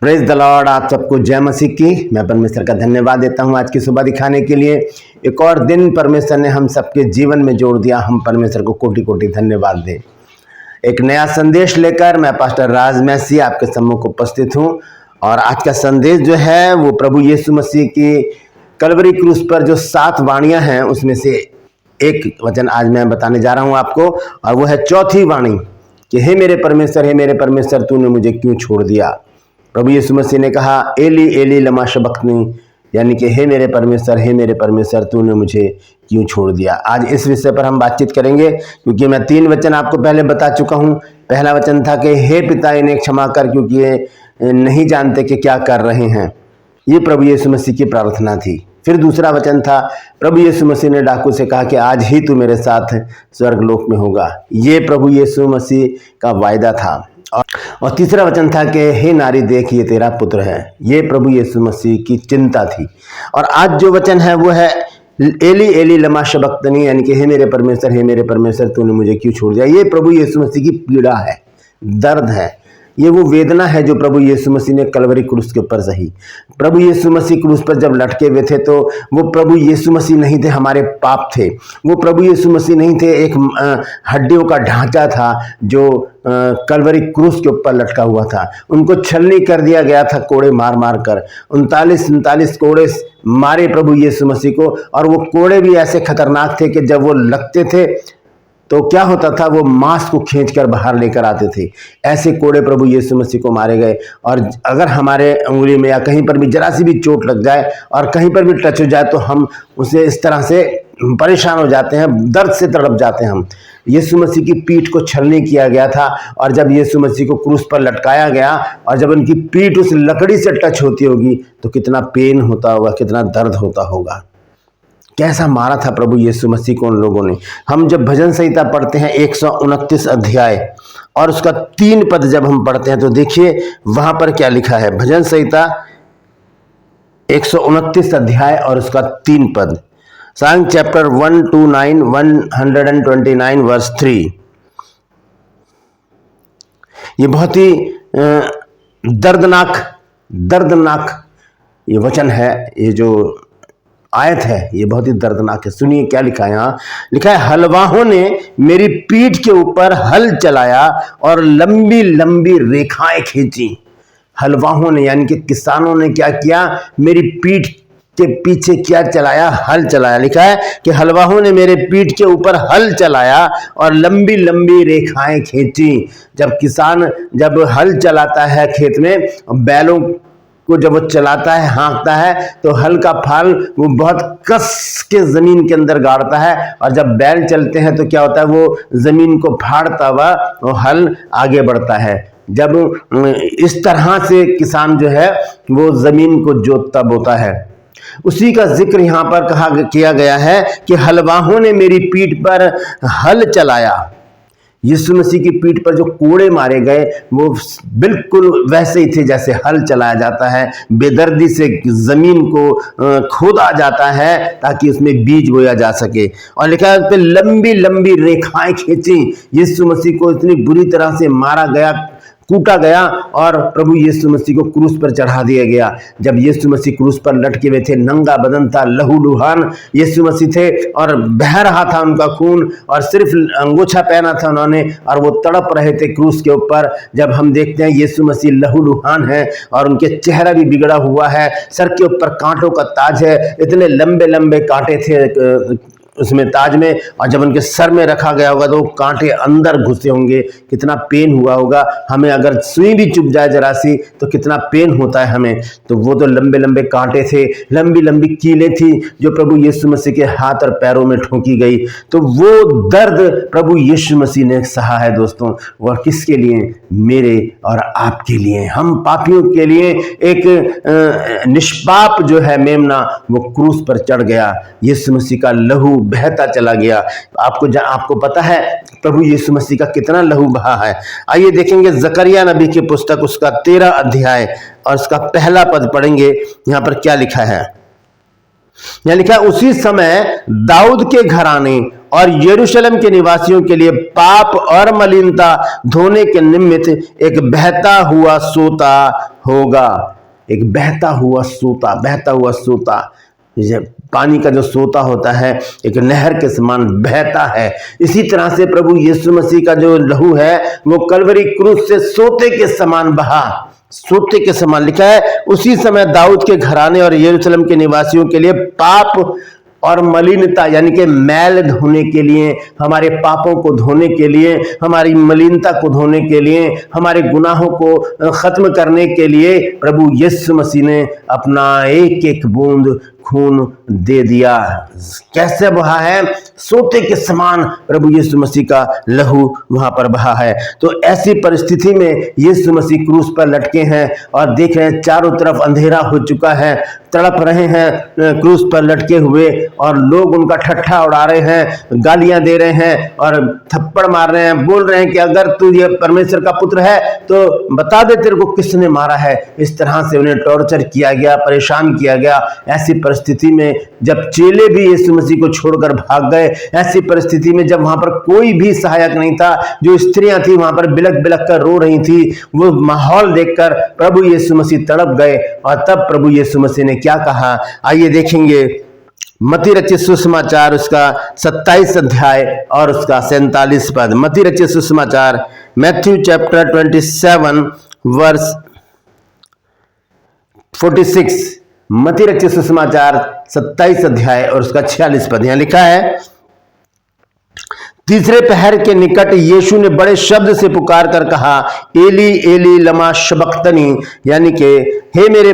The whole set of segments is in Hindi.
Praise the Lord. आप सबको जय मसीह की। मैं परमेश्वर का धन्यवाद देता हूं आज की सुबह दिखाने के लिए। एक और दिन परमेश्वर ने हम सबके जीवन में जोड़ दिया। हम परमेश्वर को कोटि कोटि धन्यवाद दें। एक नया संदेश लेकर मैं पास्टर राज मैसी आपके सम्मुख उपस्थित हूं। और आज का संदेश जो है वो प्रभु यीशु मसीह की कलवरी क्रूस पर जो 7 वाणियां हैं उसमें से एक वचन आज मैं बताने जा रहा हूं आपको, और वो है चौथी वाणी कि हे मेरे परमेश्वर तूने मुझे क्यों छोड़ दिया। प्रभु यीशु मसीह ने कहा एली एली लमा शबक्तनी, यानी कि हे मेरे परमेश्वर तूने मुझे क्यों छोड़ दिया। आज इस विषय पर हम बातचीत करेंगे, क्योंकि मैं 3 वचन आपको पहले बता चुका हूं। पहला वचन था कि हे पिता इन्हें क्षमा कर, क्योंकि ये नहीं जानते कि क्या कर रहे हैं। ये प्रभु यीशु मसीह की प्रार्थना थी। फिर दूसरा वचन था प्रभु यीशु मसीह ने डाकू से कहा कि आज ही तू मेरे साथ स्वर्गलोक में होगा। ये प्रभु यीशु मसीह का वायदा था। और तीसरा वचन था कि हे नारी देख ये तेरा पुत्र है। ये प्रभु यीशु मसीह की चिंता थी। और आज जो वचन है वो है एली एली लमा शबक्तनी, यानी कि हे मेरे परमेश्वर तूने मुझे क्यों छोड़ दिया। ये प्रभु यीशु मसीह की पीड़ा है, दर्द है, ये वो वेदना है जो प्रभु यीशु मसीह ने कलवरी क्रूस के ऊपर सही। प्रभु यीशु मसीह क्रूस पर जब लटके हुए थे तो वो प्रभु यीशु मसीह नहीं थे, हमारे पाप थे। वो प्रभु यीशु मसीह नहीं थे, एक हड्डियों का ढांचा था जो कलवरी क्रूस के ऊपर लटका हुआ था। उनको छलनी कर दिया गया था कोड़े मार मार कर। 39 कोड़े मारे प्रभु यीशु मसीह को। और वो कोड़े भी ऐसे खतरनाक थे कि जब वो लगते थे तो क्या होता था, वो मांस को खींचकर बाहर लेकर आते थे। ऐसे कोड़े प्रभु यीशु मसीह को मारे गए। और अगर हमारे उंगली में या कहीं पर भी जरा सी भी चोट लग जाए और कहीं पर भी टच हो जाए तो हम उसे इस तरह से परेशान हो जाते हैं, दर्द से तड़प जाते हैं हम। यीशु मसीह की पीठ को छलनी किया गया था। और जब यीशु मसीह को क्रूस पर लटकाया गया और जब उनकी पीठ उस लकड़ी से टच होती होगी तो कितना पेन होता होगा, कितना दर्द होता होगा। कैसा मारा था प्रभु यीशु मसीह को उन लोगों ने। हम जब भजन संहिता पढ़ते हैं 129 अध्याय और उसका 3 पद जब हम पढ़ते हैं तो देखिए वहां पर क्या लिखा है। भजन संहिता 129 अध्याय और उसका 3 पद, सॉन्ग चैप्टर 129 वर्स 3। ये बहुत ही दर्दनाक ये वचन है। ये जो आयत है ये बहुत ही दर्दनाक है। सुनिए क्या लिखा है। यहाँ लिखा है हलवाहों ने मेरी पीठ के ऊपर हल चलाया और लंबी लंबी रेखाएं खींची। हलवाहों ने यानी कि किसानों ने क्या किया, मेरी पीठ के पीछे क्या चलाया, हल चलाया। लिखा है कि हलवाहों ने मेरे पीठ के ऊपर हल चलाया और लंबी लंबी रेखाएं खींची। जब किसान जब हल चलाता है खेत में, बैलों को जब वो चलाता है, हाँकता है, तो हल का फाल वो बहुत कस के जमीन के अंदर गाड़ता है। और जब बैल चलते हैं तो क्या होता है, वो जमीन को फाड़ता हुआ वो हल आगे बढ़ता है। जब इस तरह से किसान जो है वो जमीन को जोतता बोता है। उसी का जिक्र यहाँ पर किया गया है कि हलवाहों ने मेरी पीठ पर हल चलाया। यीशु मसीह की पीठ पर जो कोड़े मारे गए वो बिल्कुल वैसे ही थे जैसे हल चलाया जाता है। बेदर्दी से जमीन को खोदा जाता है ताकि उसमें बीज बोया जा सके। और लिखा है लंबी लंबी रेखाएं खींची। यीशु मसीह को इतनी बुरी तरह से मारा गया, कूटा गया और प्रभु यीशु मसीह को क्रूस पर चढ़ा दिया गया। जब यीशु मसीह क्रूस पर लटके हुए थे, नंगा बदन था, लहूलुहान यीशु मसीह थे और बह रहा था उनका खून, और सिर्फ अंगोछा पहना था उन्होंने और वो तड़प रहे थे क्रूस के ऊपर। जब हम देखते हैं यीशु मसीह लहूलुहान है और उनके चेहरा भी बिगड़ा हुआ है, सर के ऊपर कांटों का ताज है, इतने लंबे लंबे कांटे थे उसमें ताज में। और जब उनके सर में रखा गया होगा तो कांटे अंदर घुसे होंगे, कितना पेन हुआ होगा। हमें अगर सुई भी चुभ जाए जरा सी तो कितना पेन होता है हमें। तो वो तो लंबे लंबे कांटे थे, लंबी लंबी कीलें थी जो प्रभु यीशु मसीह के हाथ और पैरों में ठोकी गई। तो वो दर्द प्रभु यीशु मसीह ने सहा है दोस्तों। वह किसके लिए? मेरे और आपके लिए, हम पापियों के लिए। एक निष्पाप जो है मेमना वो क्रूस पर चढ़ गया, यीशु मसीह का लहू बहता चला गया। आपको पता है प्रभु यीशु मसीह का कितना लहू बहा है। आइए देखेंगे जकरिया नबी की पुस्तक उसका 13 अध्याय और उसका पहला पद पढ़ेंगे। यहाँ पर क्या लिखा है। यहाँ लिखा है उसी समय दाऊद के घराने और यरूशलेम के निवासियों के लिए पाप और मलिनता धोने के निमित्त एक बहता हुआ सोता होगा। एक बहता हुआ सोता, पानी का जो सोता होता है एक नहर के समान बहता है। इसी तरह से प्रभु यीशु मसीह का जो लहू है वो कलवरी क्रूस से सोते के समान बहा, सोते के समान। लिखा है उसी समय दाऊद के घराने और यरूशलेम के निवासियों के लिए पाप और मलिनता यानी कि मैल धोने के लिए, हमारे पापों को धोने के लिए, हमारी मलिनता को धोने के लिए, हमारे गुनाहों को खत्म करने के लिए प्रभु यीशु मसीह ने अपना एक एक बूंद खून दे दिया। कैसे बहा है? सोते के समान प्रभु यीशु मसीह का लहू वहां पर बहा है। तो ऐसी परिस्थिति में यीशु मसीह क्रूस पर लटके हैं और देख रहे हैं चारों तरफ अंधेरा हो चुका है, तड़प रहे हैं क्रूस पर लटके हुए, और लोग उनका ठट्ठा उड़ा रहे हैं, गालियां दे रहे हैं और थप्पड़ मार रहे हैं, बोल रहे हैं कि अगर तू ये परमेश्वर का पुत्र है तो बता दे तेरे को किसने मारा है। इस तरह से उन्हें टॉर्चर किया गया, परेशान किया गया। ऐसी परिस्थिति में जब चेले भी यीशु मसीह को छोड़कर भाग गए, ऐसी परिस्थिति में जब वहां पर कोई भी सहायक नहीं था, जो स्त्रियां थी वहां पर बिलक बिलक कर रो रही थी, वो माहौल देखकर प्रभु यीशु मसीह तड़प गए। और तब प्रभु यीशु मसीह ने क्या कहा, आइए देखेंगे। मत्ती रचित सुसमाचार उसका 27 अध्याय और उसका 47 पद। मत्ती रचित सुसमाचार, मैथ्यू चैप्टर 27 वर्स 46। मत्ती रचित सुसमाचार 27 अध्याय और उसका 46 पद। यहां लिखा है, तीसरे पहर के निकट यीशु ने बड़े शब्द से पुकार कर कहा, एली एली लमा शबक्तनी, यानी कि हे मेरे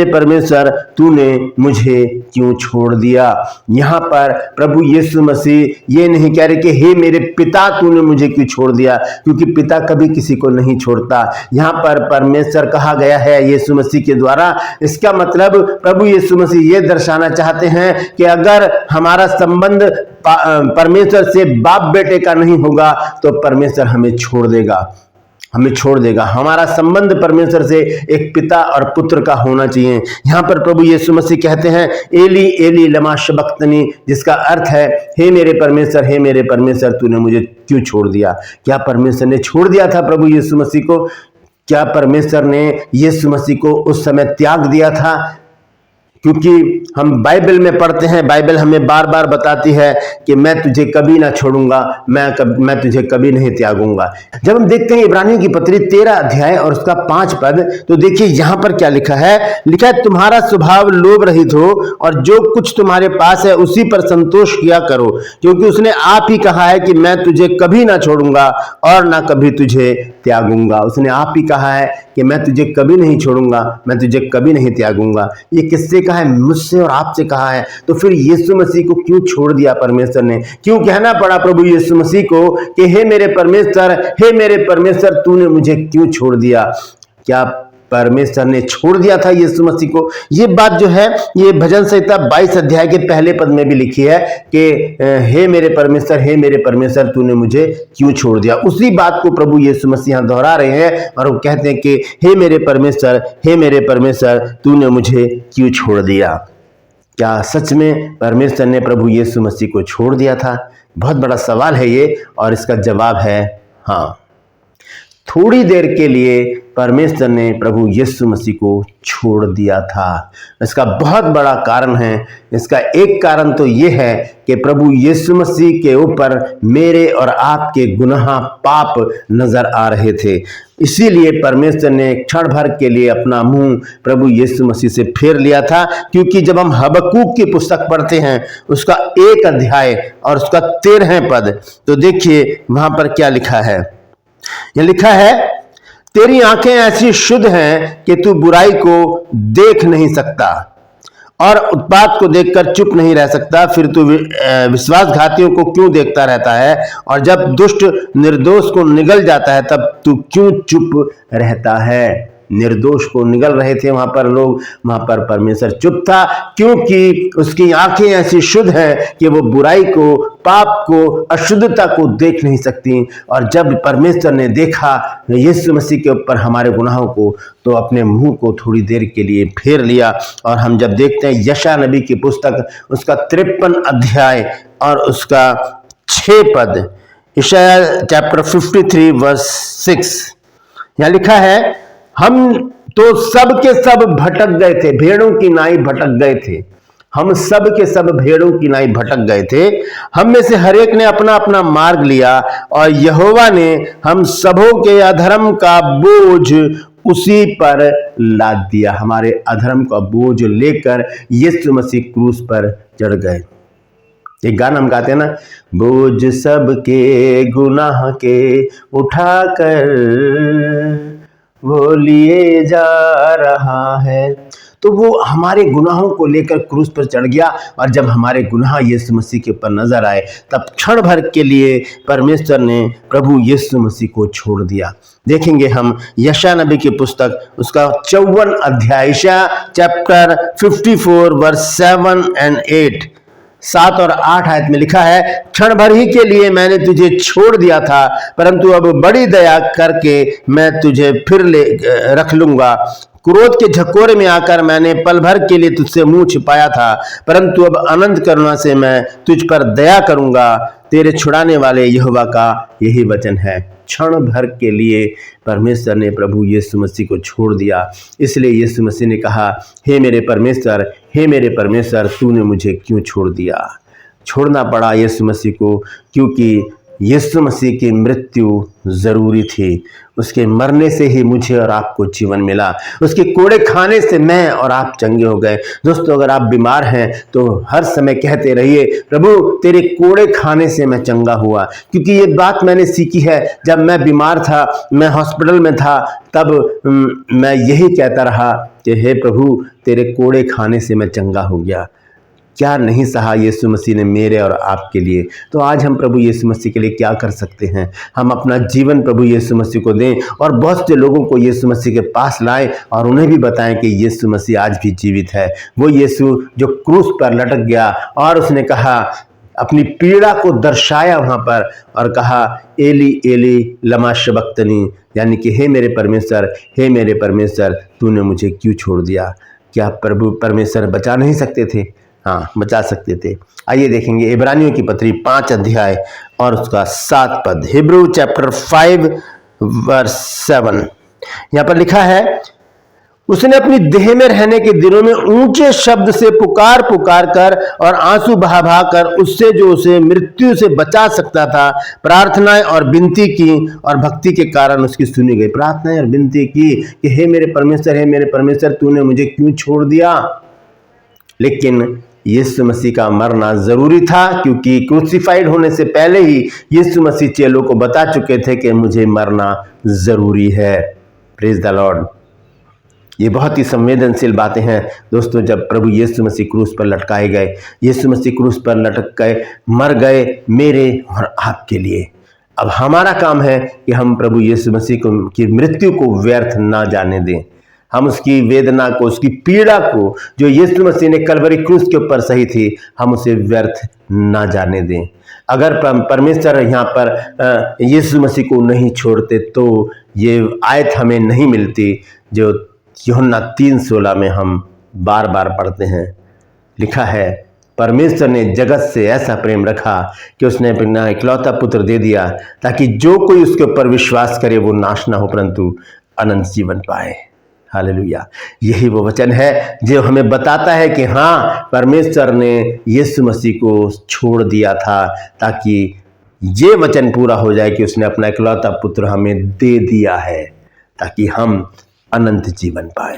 परमेश्वर तूने मुझे क्यों छोड़ दिया। यहां पर प्रभु यीशु मसीह ये नहीं कह रहे कि हे मेरे पिता तूने मुझे क्यों छोड़ दिया, क्योंकि पिता कभी किसी को नहीं छोड़ता। यहां पर परमेश्वर कहा गया है यीशु मसीह के द्वारा। इसका मतलब प्रभु यीशु मसीह ये दर्शाना चाहते हैं कि अगर हमारा संबंध परमेश्वर से बाप बेटे का नहीं होगा तो परमेश्वर हमें छोड़ देगा। हमारा संबंध परमेश्वर से एक पिता और पुत्र का होना चाहिए। यहां पर प्रभु यीशु मसीह कहते हैं एली एली लमा शबक्तनी, जिसका अर्थ है हे मेरे परमेश्वर तूने मुझे क्यों छोड़ दिया। क्या परमेश्वर ने छोड़ दिया था प्रभु यीशु मसीह को? क्या परमेश्वर ने यीशु मसीह को उस समय त्याग दिया था? क्योंकि हम बाइबल में पढ़ते हैं, बाइबल हमें बार बार बताती है कि मैं तुझे कभी ना छोड़ूंगा, मैं तुझे कभी नहीं त्यागूंगा। जब हम देखते हैं इब्रानियों की पत्री 13 अध्याय और उसका 5 पद, तो देखिए यहां पर क्या लिखा है तुम्हारा स्वभाव लोभ रहित हो और जो कुछ तुम्हारे पास है उसी पर संतोष किया करो, क्योंकि उसने आप ही कहा है कि मैं तुझे कभी ना छोड़ूंगा और ना कभी तुझे त्यागूंगा। उसने आप ही कहा है कि मैं तुझे कभी नहीं छोड़ूंगा, मैं तुझे कभी नहीं त्यागूंगा। ये किससे कहा है? मुझसे और आपसे कहा है। तो फिर यीशु मसीह को क्यों छोड़ दिया परमेश्वर ने? क्यों कहना पड़ा प्रभु यीशु मसीह को कि हे मेरे परमेश्वर तूने मुझे क्यों छोड़ दिया? क्या परमेश्वर ने छोड़ दिया था यीशु मसीह को? ये बात जो है ये भजन संहिता 22 अध्याय के पहले पद में भी लिखी है कि हे मेरे परमेश्वर तूने मुझे क्यों छोड़ दिया। उसी बात को प्रभु यीशु मसीह यहां दोहरा रहे हैं और वो कहते हैं कि हे मेरे परमेश्वर तूने मुझे क्यों छोड़ दिया। क्या सच में परमेश्वर ने प्रभु यीशु मसीह को छोड़ दिया था? बहुत बड़ा सवाल है ये, और इसका जवाब है हाँ। थोड़ी देर के लिए परमेश्वर ने प्रभु यीशु मसीह को छोड़ दिया था। इसका बहुत बड़ा कारण है। इसका एक कारण तो यह है कि प्रभु यीशु मसीह के ऊपर मेरे और आपके गुनाह पाप नजर आ रहे थे। इसीलिए परमेश्वर ने क्षण भर के लिए अपना मुंह प्रभु यीशु मसीह से फेर लिया था। क्योंकि जब हम हबक्कूक की पुस्तक पढ़ते हैं उसका 1 अध्याय और उसका 13 पद, तो देखिए वहां पर क्या लिखा है। यह लिखा है तेरी आंखें ऐसी शुद्ध हैं कि तू बुराई को देख नहीं सकता और उत्पात को देखकर चुप नहीं रह सकता। फिर तू विश्वासघातियों को क्यों देखता रहता है, और जब दुष्ट निर्दोष को निगल जाता है तब तू क्यों चुप रहता है। निर्दोष को निगल रहे थे वहां पर लोग, वहां पर परमेश्वर चुप था, क्योंकि उसकी आंखें ऐसी शुद्ध हैं कि वो बुराई को, पाप को, अशुद्धता को देख नहीं सकती। और जब परमेश्वर ने देखा यीशु मसीह के ऊपर हमारे गुनाहों को, तो अपने मुंह को थोड़ी देर के लिए फेर लिया। और हम जब देखते हैं यशायाह नबी की पुस्तक उसका 53 अध्याय और उसका 6 पद, यशायाह चैप्टर 53 वर्स 6, यहां लिखा है हम तो सब के सब भटक गए थे, भेड़ों की नाई भटक गए थे। हम सब के सब भेड़ों की नाई भटक गए थे, हम में से हर एक ने अपना अपना मार्ग लिया, और यहोवा ने हम सबों के अधर्म का बोझ उसी पर लाद दिया। हमारे अधर्म का बोझ लेकर यीशु मसीह क्रूस पर चढ़ गए। एक गाना हम गाते हैं ना, बोझ सबके गुनाह के उठाकर वो लिए जा रहा है। तो वो हमारे गुनाहों को लेकर क्रूस पर चढ़ गया, और जब हमारे गुनाह यीशु मसीह के ऊपर नजर आए, तब क्षण भर के लिए परमेश्वर ने प्रभु यीशु मसीह को छोड़ दिया। देखेंगे हम यशायाह नबी की पुस्तक, उसका 54 अध्याय, यशायाह चैप्टर 54 वर्स 7 और 8, 7 और 8 आयत में लिखा है, क्षण भर ही के लिए मैंने तुझे छोड़ दिया था, परंतु अब बड़ी दया करके मैं तुझे फिर रख लूंगा। क्रोध के झकोरे में आकर मैंने पल भर के लिए तुझसे मुंह छिपाया था, परंतु अब अनंत करुणा से मैं तुझ पर दया करूंगा। तेरे छुड़ाने वाले यहोवा का यही वचन है। क्षण भर के लिए परमेश्वर ने प्रभु यीशु मसीह को छोड़ दिया। इसलिए यीशु मसीह ने कहा, हे मेरे परमेश्वर, हे मेरे परमेश्वर, तूने मुझे क्यों छोड़ दिया। छोड़ना पड़ा यीशु मसीह को, क्योंकि यीशु मसीह की मृत्यु जरूरी थी। उसके मरने से ही मुझे और आपको जीवन मिला। उसके कोड़े खाने से मैं और आप चंगे हो गए। दोस्तों, अगर आप बीमार हैं तो हर समय कहते रहिए, प्रभु तेरे कोड़े खाने से मैं चंगा हुआ। क्योंकि ये बात मैंने सीखी है, जब मैं बीमार था, मैं हॉस्पिटल में था, तब मैं यही कहता रहा कि हे प्रभु तेरे कोड़े खाने से मैं चंगा हो गया। क्या नहीं सहा यीशु मसीह ने मेरे और आपके लिए। तो आज हम प्रभु यीशु मसीह के लिए क्या कर सकते हैं? हम अपना जीवन प्रभु यीशु मसीह को दें, और बहुत से लोगों को यीशु मसीह के पास लाएं, और उन्हें भी बताएं कि यीशु मसीह आज भी जीवित है। वो यीशु जो क्रूस पर लटक गया, और उसने कहा, अपनी पीड़ा को दर्शाया वहां पर, और कहा, एली एली लमा शबक्तनी, यानी कि हे मेरे परमेश्वर, हे मेरे परमेश्वर, तूने मुझे क्यों छोड़ दिया। क्या प्रभु परमेश्वर बचा नहीं सकते थे? हाँ, बचा सकते थे। आइए देखेंगे इब्रानियों की पत्री 5 अध्याय और उसका 7 पद। हिब्रू चैप्टर 5 वर्स 7, यहाँ पर लिखा है, उसने अपनी देह में रहने के दिनों में ऊंचे शब्द से पुकार पुकार कर और आंसू बहा बहा कर उससे जो उसे मृत्यु से बचा सकता था प्रार्थनाएं और विनती की, और भक्ति के कारण उसकी सुनी गई। प्रार्थनाएं और विनती की कि हे मेरे परमेश्वर, हे मेरे परमेश्वर, तूने मुझे क्यों छोड़ दिया। लेकिन यीशु मसीह का मरना जरूरी था, क्योंकि क्रूसिफाइड होने से पहले ही यीशु मसीह चेलों को बता चुके थे कि मुझे मरना जरूरी है। Praise the Lord. ये बहुत ही संवेदनशील बातें हैं दोस्तों। जब प्रभु यीशु मसीह क्रूस पर लटकाए गए, यीशु मसीह क्रूस पर लटक गए, मर गए मेरे और आपके लिए। अब हमारा काम है कि हम प्रभु यीशु मसीह की मृत्यु को व्यर्थ ना जाने दें। हम उसकी वेदना को, उसकी पीड़ा को, जो यीशु मसीह ने कलवरी क्रूस के ऊपर सही थी, हम उसे व्यर्थ ना जाने दें। अगर परमेश्वर यहाँ पर यीशु मसीह को नहीं छोड़ते तो ये आयत हमें नहीं मिलती जो यूहन्ना 3:16 में हम बार बार पढ़ते हैं। लिखा है, परमेश्वर ने जगत से ऐसा प्रेम रखा कि उसने अपना इकलौता पुत्र दे दिया, ताकि जो कोई उसके ऊपर विश्वास करे वो नाश ना हो परंतु अनंत जीवन पाए। हालेलुया। यही वो वचन है जो हमें बताता है कि हाँ, परमेश्वर ने यीशु मसीह को छोड़ दिया था ताकि ये वचन पूरा हो जाए कि उसने अपना इकलौता पुत्र हमें दे दिया है ताकि हम अनंत जीवन पाए।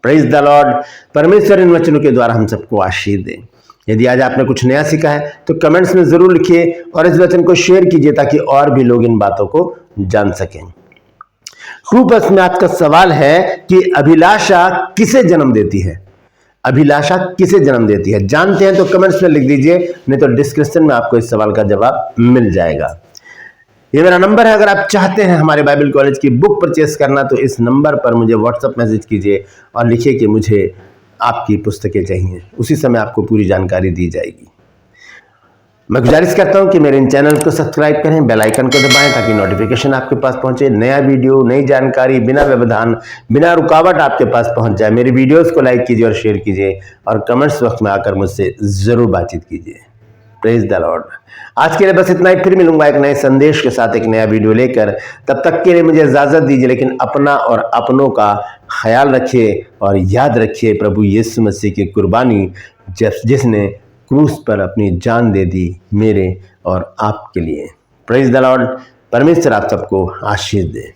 Praise the Lord. परमेश्वर इन वचनों के द्वारा हम सबको आशीष दें। यदि आज आपने कुछ नया सीखा है तो कमेंट्स में जरूर लिखिए और इस वचन को शेयर कीजिए ताकि और भी लोग इन बातों को जान सकें। क्रूपस में आपका सवाल है कि अभिलाषा किसे जन्म देती है? अभिलाषा किसे जन्म देती है? जानते हैं तो कमेंट्स में लिख दीजिए, नहीं तो डिस्क्रिप्शन में आपको इस सवाल का जवाब मिल जाएगा। ये मेरा नंबर है। अगर आप चाहते हैं हमारे बाइबल कॉलेज की बुक परचेस करना तो इस नंबर पर मुझे व्हाट्सएप मैसेज कीजिए और लिखिए कि मुझे आपकी पुस्तकें चाहिए। उसी समय आपको पूरी जानकारी दी जाएगी। मैं गुजारिश करता हूं कि मेरे इन चैनल को सब्सक्राइब करें, बेल आइकन को दबाएं ताकि नोटिफिकेशन आपके पास पहुंचे। नया वीडियो, नई जानकारी बिना व्यवधान, बिना रुकावट आपके पास पहुंच जाए। मेरी वीडियोस को लाइक कीजिए और शेयर कीजिए और कमेंट्स बॉक्स में आकर मुझसे जरूर बातचीत कीजिए। Praise the Lord. आज के लिए बस इतना ही, फिर मिलूंगा एक नए संदेश के साथ, एक नया वीडियो लेकर। तब तक के लिए मुझे इजाजत दीजिए, लेकिन अपना और अपनों का ख्याल रखिए और याद रखिए प्रभु यीशु मसीह की कुर्बानी, जिसने क्रूस पर अपनी जान दे दी मेरे और आपके लिए। Praise the Lord. परमेश्वर आप सबको आशीष दे।